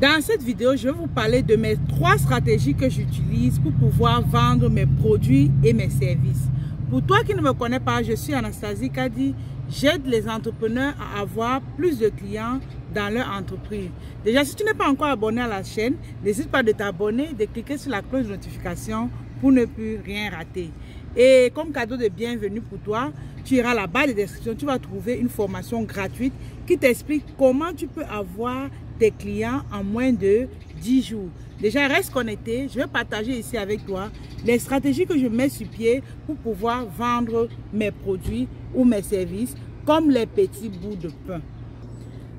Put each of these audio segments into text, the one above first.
Dans cette vidéo, je vais vous parler de mes 3 stratégies que j'utilise pour pouvoir vendre mes produits et mes services. Pour toi qui ne me connais pas, je suis Anastasie Kadi. J'aide les entrepreneurs à avoir plus de clients dans leur entreprise. Déjà, si tu n'es pas encore abonné à la chaîne, n'hésite pas de t'abonner, de cliquer sur la cloche de notification pour ne plus rien rater. Et comme cadeau de bienvenue pour toi, tu iras à la barre de description, tu vas trouver une formation gratuite qui t'explique comment tu peux avoir tes clients en moins de 10 jours. Déjà, reste connecté. Je vais partager ici avec toi les stratégies que je mets sur pied pour pouvoir vendre mes produits ou mes services comme les petits bouts de pain.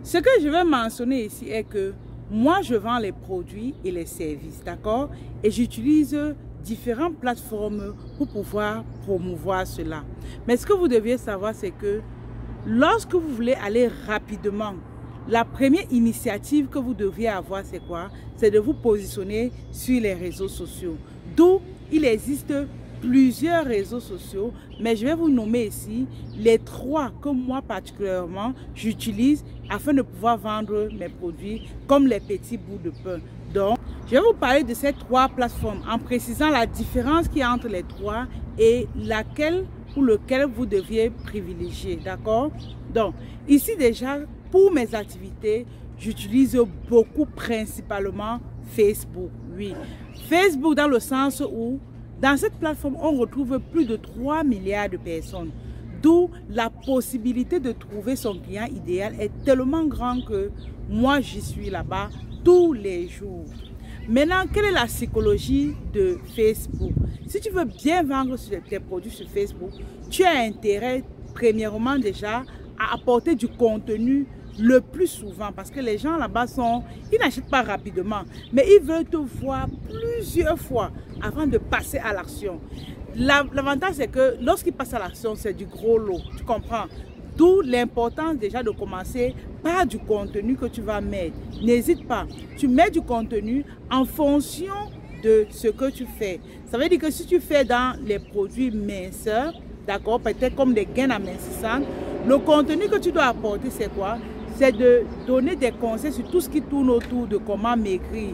Ce que je vais mentionner ici est que moi, je vends les produits et les services, d'accord? Et j'utilise différentes plateformes pour pouvoir promouvoir cela. Mais ce que vous deviez savoir, c'est que lorsque vous voulez aller rapidement, la première initiative que vous devriez avoir, c'est quoi? C'est de vous positionner sur les réseaux sociaux. D'où il existe plusieurs réseaux sociaux, mais je vais vous nommer ici les 3 que moi particulièrement j'utilise afin de pouvoir vendre mes produits comme les petits bouts de pain. Donc, je vais vous parler de ces 3 plateformes en précisant la différence qu'il y a entre les 3 et laquelle ou lequel vous devriez privilégier, d'accord? Donc, ici déjà, pour mes activités, j'utilise beaucoup principalement Facebook. Oui, Facebook dans le sens où dans cette plateforme, on retrouve plus de 3 milliards de personnes. D'où la possibilité de trouver son client idéal est tellement grande que moi, j'y suis là-bas tous les jours. Maintenant, quelle est la psychologie de Facebook? Si tu veux bien vendre tes produits sur Facebook, tu as intérêt, premièrement déjà, à apporter du contenu le plus souvent, parce que les gens là-bas ils n'achètent pas rapidement, mais ils veulent te voir plusieurs fois avant de passer à l'action. L'avantage, c'est que lorsqu'ils passent à l'action, c'est du gros lot, tu comprends? D'où l'importance déjà de commencer par du contenu que tu vas mettre. N'hésite pas, tu mets du contenu en fonction de ce que tu fais. Ça veut dire que si tu fais dans les produits minceurs, d'accord, peut-être comme des gains amincissants, le contenu que tu dois apporter, c'est quoi? C'est de donner des conseils sur tout ce qui tourne autour de comment maigrir.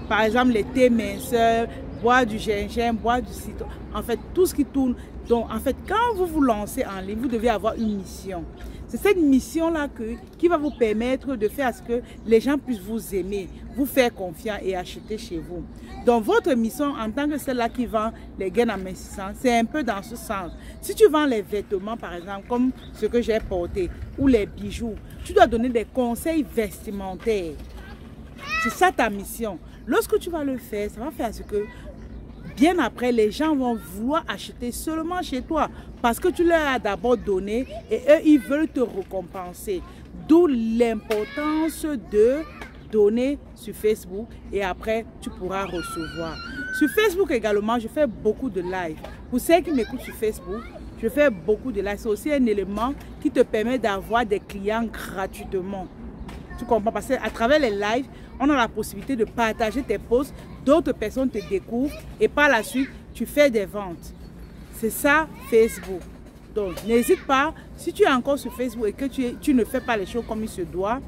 Par exemple, les thés minceurs, boire du gingembre, boire du citron. En fait, tout ce qui tourne. Donc, en fait, quand vous vous lancez en ligne, vous devez avoir une mission. C'est cette mission-là qui va vous permettre de faire à ce que les gens puissent vous aimer, vous faire confiance et acheter chez vous. Donc, votre mission en tant que celle-là qui vend les gains amincissants, c'est un peu dans ce sens. Si tu vends les vêtements, par exemple, comme ce que j'ai porté, ou les bijoux, tu dois donner des conseils vestimentaires. C'est ça ta mission. Lorsque tu vas le faire, ça va faire à ce que bien après, les gens vont vouloir acheter seulement chez toi parce que tu leur as d'abord donné et eux, ils veulent te récompenser. D'où l'importance de donner sur Facebook et après, tu pourras recevoir. Sur Facebook également, je fais beaucoup de live. Pour ceux qui m'écoutent sur Facebook, je fais beaucoup de live. C'est aussi un élément qui te permet d'avoir des clients gratuitement. Tu comprends? Parce qu'à travers les lives, on a la possibilité de partager tes posts, d'autres personnes te découvrent et par la suite, tu fais des ventes. C'est ça, Facebook. Donc, n'hésite pas, si tu es encore sur Facebook et que tu ne fais pas les choses comme il se doit,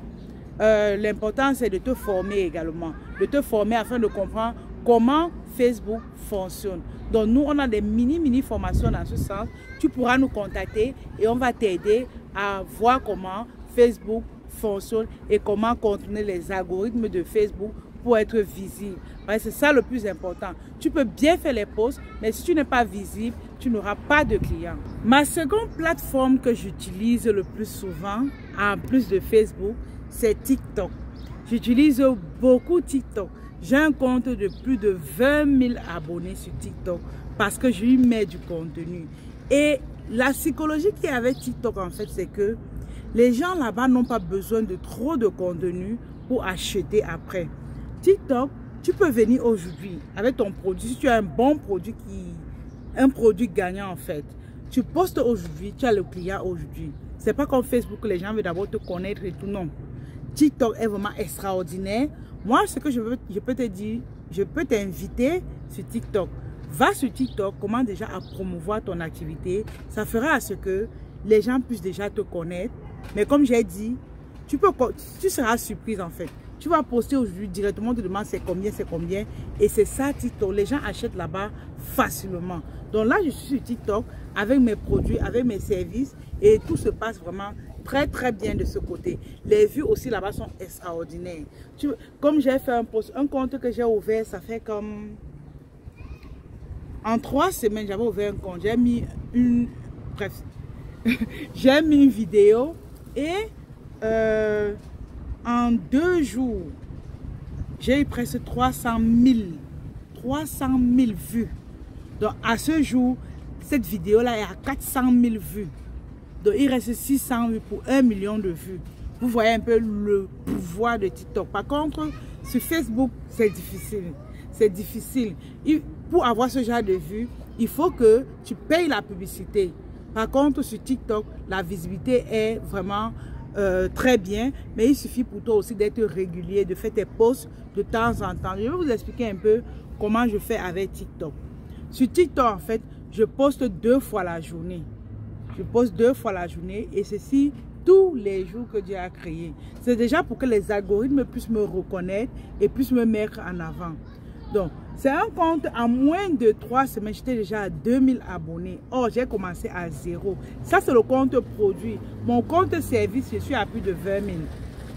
l'important c'est de te former également. De te former afin de comprendre comment Facebook fonctionne. Donc, nous, on a des mini formations dans ce sens. Tu pourras nous contacter et on va t'aider à voir comment Facebook fonctionne et comment contourner les algorithmes de Facebook pour être visible. C'est ça le plus important. Tu peux bien faire les posts, mais si tu n'es pas visible, tu n'auras pas de clients. Ma seconde plateforme que j'utilise le plus souvent, en plus de Facebook, c'est TikTok. J'utilise beaucoup TikTok. J'ai un compte de plus de 20 000 abonnés sur TikTok parce que je lui mets du contenu. Et la psychologie qui est avec TikTok, en fait, c'est que les gens là-bas n'ont pas besoin de trop de contenu pour acheter après. TikTok, tu peux venir aujourd'hui avec ton produit. Si tu as un bon produit, un produit gagnant en fait, tu postes aujourd'hui, tu as le client aujourd'hui. C'est pas comme Facebook que les gens veulent d'abord te connaître et tout, non. TikTok est vraiment extraordinaire. Moi, ce que je peux te dire, je peux t'inviter sur TikTok. Va sur TikTok, commence déjà à promouvoir ton activité. Ça fera à ce que les gens puissent déjà te connaître. Mais comme j'ai dit, tu seras surprise en fait. Tu vas poster aujourd'hui directement, on te demande c'est combien, et c'est ça TikTok. Les gens achètent là-bas facilement. Donc là, je suis sur TikTok avec mes produits, avec mes services, et tout se passe vraiment très bien de ce côté. Les vues aussi là-bas sont extraordinaires. Comme j'ai fait un compte que j'ai ouvert, ça fait comme... En 3 semaines, j'avais ouvert un compte. J'ai mis une... Bref. J'ai mis une vidéo et en 2 jours, j'ai eu presque 300 000 vues. Donc à ce jour, cette vidéo-là est à 400 000 vues. Donc il reste 600 vues pour 1 million de vues. Vous voyez un peu le pouvoir de TikTok. Par contre, sur Facebook, c'est difficile. C'est difficile. Pour avoir ce genre de vues, il faut que tu payes la publicité. Par contre, sur TikTok, la visibilité est vraiment très bien. Mais il suffit pour toi aussi d'être régulier, de faire tes posts de temps en temps. Je vais vous expliquer un peu comment je fais avec TikTok. Sur TikTok, en fait, je poste 2 fois la journée. Je poste 2 fois la journée et ceci tous les jours que Dieu a créé. C'est déjà pour que les algorithmes puissent me reconnaître et puissent me mettre en avant. Donc, c'est un compte, en moins de 3 semaines, j'étais déjà à 2000 abonnés. Or, j'ai commencé à 0. Ça, c'est le compte produit. Mon compte service, je suis à plus de 20 000.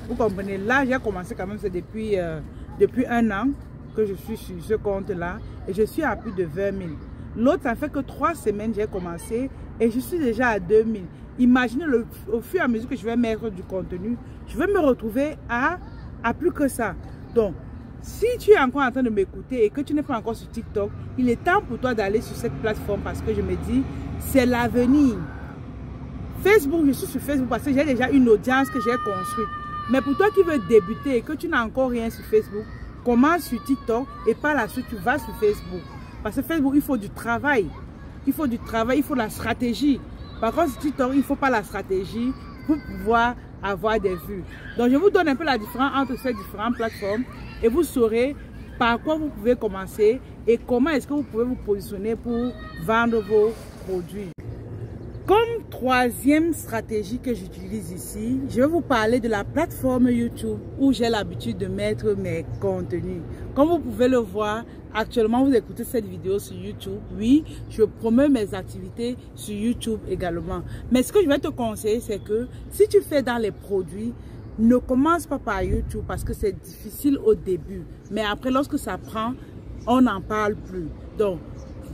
Vous comprenez? Là, j'ai commencé quand même, c'est depuis 1 an que je suis sur ce compte-là. Et je suis à plus de 20 000. L'autre, ça fait que 3 semaines, j'ai commencé et je suis déjà à 2000. Imaginez, au fur et à mesure que je vais mettre du contenu, je vais me retrouver à plus que ça. Donc, si tu es encore en train de m'écouter et que tu n'es pas encore sur TikTok, il est temps pour toi d'aller sur cette plateforme parce que je me dis, c'est l'avenir. Facebook, je suis sur Facebook parce que j'ai déjà une audience que j'ai construite. Mais pour toi qui veux débuter et que tu n'as encore rien sur Facebook, commence sur TikTok et par la suite, tu vas sur Facebook. Parce que Facebook, il faut du travail. Il faut du travail, il faut la stratégie. Par contre, sur TikTok, il ne faut pas la stratégie pour pouvoir avoir des vues. Donc, je vous donne un peu la différence entre ces différentes plateformes et vous saurez par quoi vous pouvez commencer et comment est-ce que vous pouvez vous positionner pour vendre vos produits. Comme 3e stratégie que j'utilise ici, je vais vous parler de la plateforme YouTube où j'ai l'habitude de mettre mes contenus. Comme vous pouvez le voir, actuellement vous écoutez cette vidéo sur YouTube. Oui, je promeux mes activités sur YouTube également. Mais ce que je vais te conseiller, c'est que si tu fais dans les produits, ne commence pas par YouTube parce que c'est difficile au début. Mais après, lorsque ça prend, on n'en parle plus. Donc,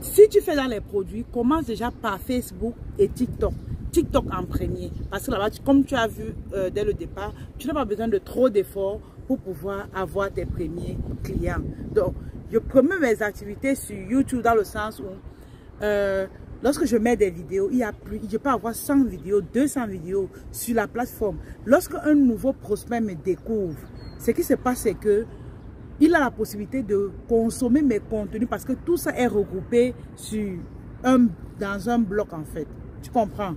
si tu fais dans les produits, commence déjà par Facebook et TikTok. TikTok en premier. Parce que là-bas, comme tu as vu dès le départ, tu n'as pas besoin de trop d'efforts pour pouvoir avoir tes premiers clients. Donc, je promets mes activités sur YouTube dans le sens où lorsque je mets des vidéos, je peux avoir 100 vidéos, 200 vidéos sur la plateforme. Lorsque un nouveau prospect me découvre, ce qui se passe, c'est que il a la possibilité de consommer mes contenus parce que tout ça est regroupé dans un bloc en fait. Tu comprends?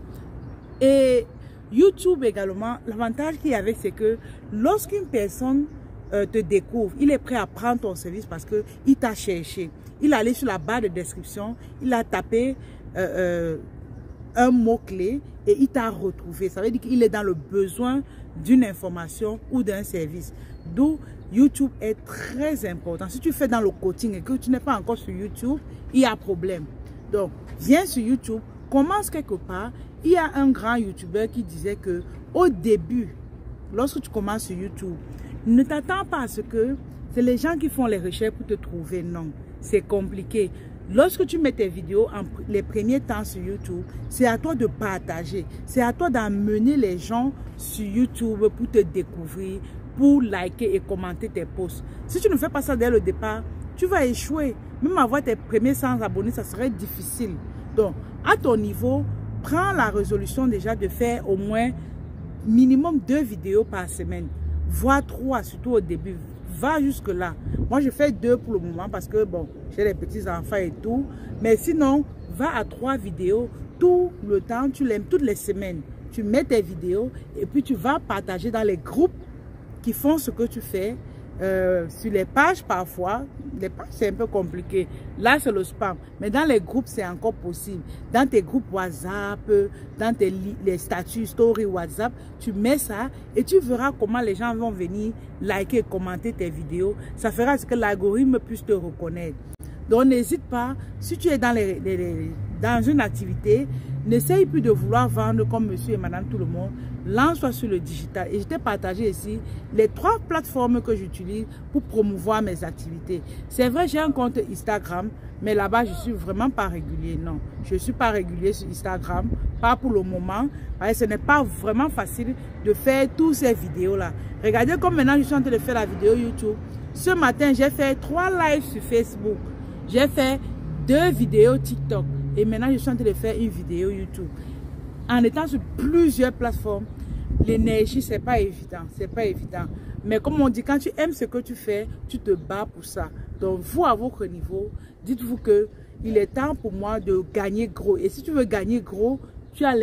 Et YouTube également, l'avantage qu'il y avait, c'est que lorsqu'une personne te découvre, il est prêt à prendre ton service parce qu'il t'a cherché. Il est allé sur la barre de description, il a tapé un mot-clé et il t'a retrouvé. Ça veut dire qu'il est dans le besoin d'une information ou d'un service. D'où YouTube est très important. Si tu fais dans le coaching et que tu n'es pas encore sur YouTube, il y a problème. Donc, viens sur YouTube, commence quelque part. Il y a un grand YouTuber qui disait que au début, lorsque tu commences sur YouTube, ne t'attends pas à ce que c'est les gens qui font les recherches pour te trouver. Non, c'est compliqué. Lorsque tu mets tes vidéos les premiers temps sur YouTube, c'est à toi de partager. C'est à toi d'amener les gens sur YouTube pour te découvrir, pour liker et commenter tes posts. Si tu ne fais pas ça dès le départ, tu vas échouer. Même avoir tes premiers 100 abonnés, ça serait difficile. Donc, à ton niveau, prends la résolution déjà de faire au moins minimum 2 vidéos par semaine, voire 3, surtout au début. Va jusque là. Moi, je fais 2 pour le moment parce que, bon, j'ai les petits-enfants et tout. Mais sinon, va à 3 vidéos tout le temps. Tu l'aimes toutes les semaines. Tu mets tes vidéos et puis tu vas partager dans les groupes qui font ce que tu fais sur les pages parfois, les pages c'est un peu compliqué. Là c'est le spam, mais dans les groupes c'est encore possible. Dans tes groupes WhatsApp, dans les statuts, story WhatsApp, tu mets ça et tu verras comment les gens vont venir liker et commenter tes vidéos. Ça fera ce que l'algorithme puisse te reconnaître. Donc n'hésite pas, si tu es dans une activité, n'essaye plus de vouloir vendre comme monsieur et madame tout le monde. Lance-toi sur le digital. Et je t'ai partagé ici les 3 plateformes que j'utilise pour promouvoir mes activités. C'est vrai, j'ai un compte Instagram, mais là-bas, je ne suis vraiment pas régulier. Non, je ne suis pas régulier sur Instagram, pas pour le moment. Parce que ce n'est pas vraiment facile de faire toutes ces vidéos-là. Regardez comme maintenant, je suis en train de faire la vidéo YouTube. Ce matin, j'ai fait 3 lives sur Facebook. J'ai fait 2 vidéos TikTok. Et maintenant, je suis en train de faire une vidéo YouTube. En étant sur plusieurs plateformes, l'énergie, c'est pas évident. C'est pas évident. Mais comme on dit, quand tu aimes ce que tu fais, tu te bats pour ça. Donc, vous, à votre niveau, dites-vous que il est temps pour moi de gagner gros. Et si tu veux gagner gros, tu as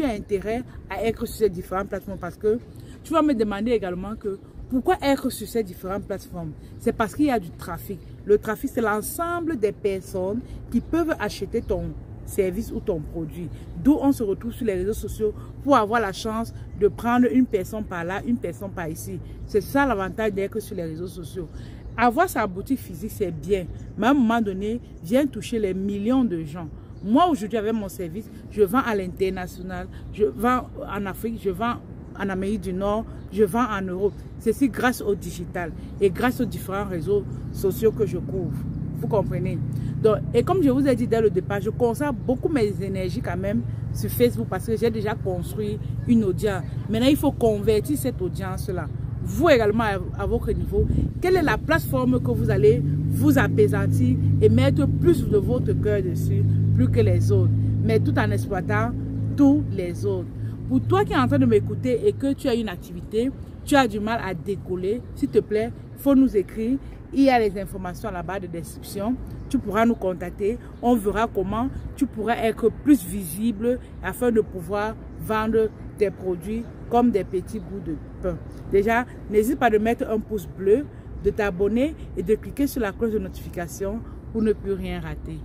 intérêt à être sur ces différentes plateformes. Parce que tu vas me demander également que pourquoi être sur ces différentes plateformes? C'est parce qu'il y a du trafic. Le trafic, c'est l'ensemble des personnes qui peuvent acheter ton service ou ton produit. D'où on se retrouve sur les réseaux sociaux pour avoir la chance de prendre une personne par là, une personne par ici. C'est ça l'avantage d'être sur les réseaux sociaux. Avoir sa boutique physique, c'est bien. Mais à un moment donné, vient toucher les millions de gens. Moi, aujourd'hui, avec mon service, je vends à l'international, je vends en Afrique, je vends en Amérique du Nord, je vends en Europe. Ceci grâce au digital et grâce aux différents réseaux sociaux que je couvre. Vous comprenez? Donc, et comme je vous ai dit dès le départ, je consacre beaucoup mes énergies quand même sur Facebook parce que j'ai déjà construit une audience. Maintenant, il faut convertir cette audience-là. Vous également, à votre niveau, quelle est la plateforme que vous allez vous apaisantir et mettre plus de votre cœur dessus, plus que les autres, mais tout en exploitant tous les autres. Pour toi qui es en train de m'écouter et que tu as une activité, tu as du mal à décoller, s'il te plaît, il faut nous écrire. Il y a les informations à la barre de description. Tu pourras nous contacter. On verra comment tu pourras être plus visible afin de pouvoir vendre tes produits comme des petits bouts de pain. Déjà, n'hésite pas de mettre un pouce bleu, de t'abonner et de cliquer sur la cloche de notification pour ne plus rien rater.